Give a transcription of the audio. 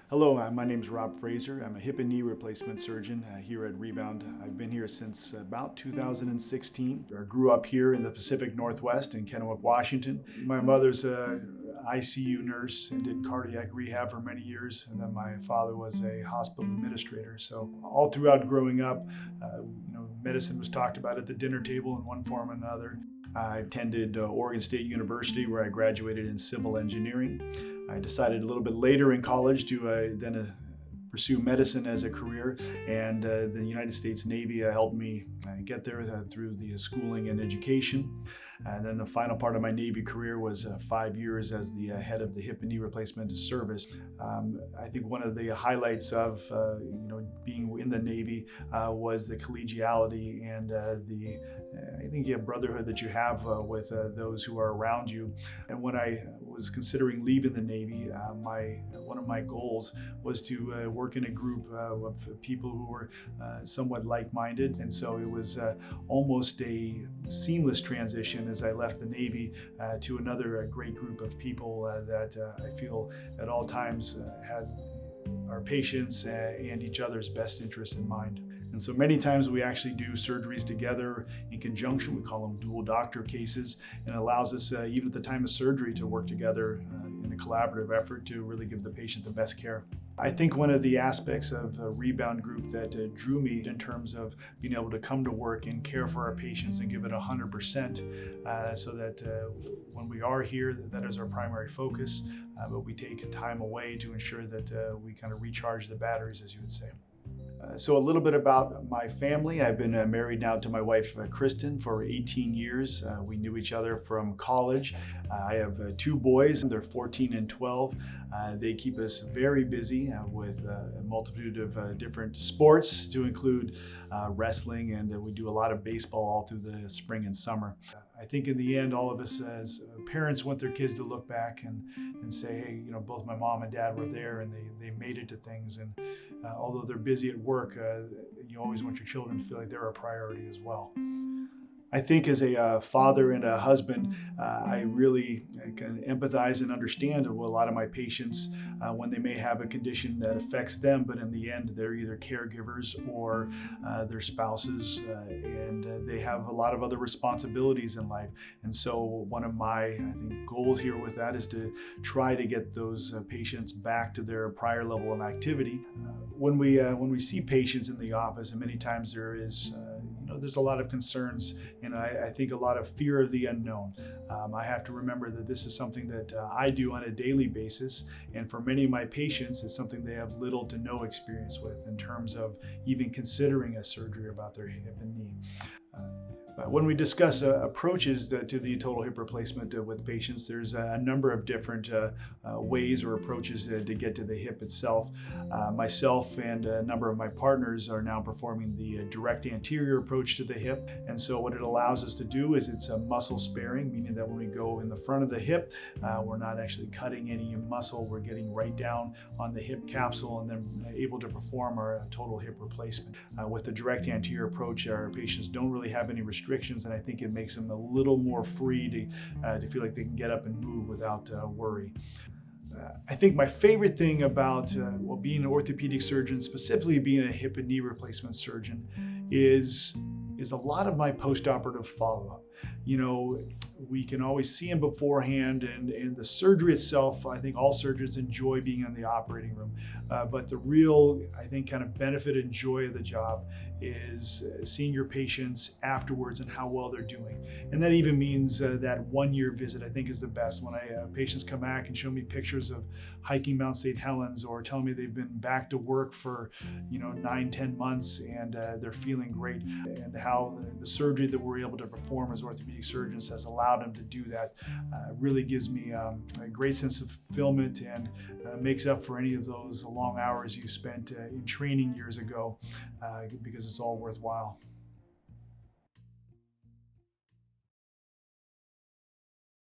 Hello, my name is Rob Fraser. I'm a hip and knee replacement surgeon here at Rebound. I've been here since about 2016. I grew up here in the Pacific Northwest in Kennewick, Washington. My mother's a ICU nurse and did cardiac rehab for many years, and then my father was a hospital administrator. So all throughout growing up, medicine was talked about at the dinner table in one form or another. I attended Oregon State University, where I graduated in civil engineering. I decided a little bit later in college to pursue medicine as a career, and the United States Navy helped me get there through the schooling and education. And then the final part of my Navy career was 5 years as the head of the hip and knee replacement service. I think one of the highlights of being in the Navy was the collegiality and the brotherhood that you have with those who are around you. And when I was considering leaving the Navy, one of my goals was to work in a group of people who were somewhat like-minded, and so it was almost a seamless transition as I left the Navy to another great group of people that I feel at all times had our patients and each other's best interests in mind. And so many times we actually do surgeries together in conjunction. We call them dual doctor cases, and it allows us, even at the time of surgery, to work together in a collaborative effort to really give the patient the best care. I think one of the aspects of the Rebound Group that drew me in terms of being able to come to work and care for our patients and give it 100%, so that when we are here, that is our primary focus, but we take time away to ensure that we kind of recharge the batteries, as you would say. So a little bit about my family. I've been married now to my wife, Kristen, for 18 years. We knew each other from college. I have two boys. They're 14 and 12. They keep us very busy with a multitude of different sports, to include wrestling, and we do a lot of baseball all through the spring and summer. I think in the end, all of us as parents want their kids to look back and say, hey, both my mom and dad were there, and they made it to things. And although they're busy at work, you always want your children to feel like they're a priority as well. I think as a father and a husband, I really can empathize and understand a lot of my patients when they may have a condition that affects them, but in the end, they're either caregivers or their spouses, and they have a lot of other responsibilities in life. And so one of my, goals here with that is to try to get those patients back to their prior level of activity. When we see patients in the office, and many times there's a lot of concerns, and I think a lot of fear of the unknown. I have to remember that this is something that I do on a daily basis, and for many of my patients, it's something they have little to no experience with in terms of even considering a surgery about their hip and knee. When we discuss approaches to the total hip replacement with patients, there's a number of different ways or approaches to get to the hip itself. Myself and a number of my partners are now performing the direct anterior approach to the hip. And so what it allows us to do is it's a muscle sparing, meaning that when we go in the front of the hip, we're not actually cutting any muscle. We're getting right down on the hip capsule and then able to perform our total hip replacement. With the direct anterior approach, our patients don't really have any restrictions, and I think it makes them a little more free to feel like they can get up and move without worry. I think my favorite thing about being an orthopedic surgeon, specifically being a hip and knee replacement surgeon, is a lot of my post-operative follow-up. We can always see them beforehand, and the surgery itself, I think all surgeons enjoy being in the operating room. But the real, kind of benefit and joy of the job is seeing your patients afterwards and how well they're doing. And that even means that 1 year visit, I think, is the best. When patients come back and show me pictures of hiking Mount St. Helens, or tell me they've been back to work for 9-10 months and they're feeling great, and how the surgery that we're able to perform as orthopedic surgeons has allowed them to do that, really gives me a great sense of fulfillment, and makes up for any of those long hours you spent in training years ago, because it's all worthwhile.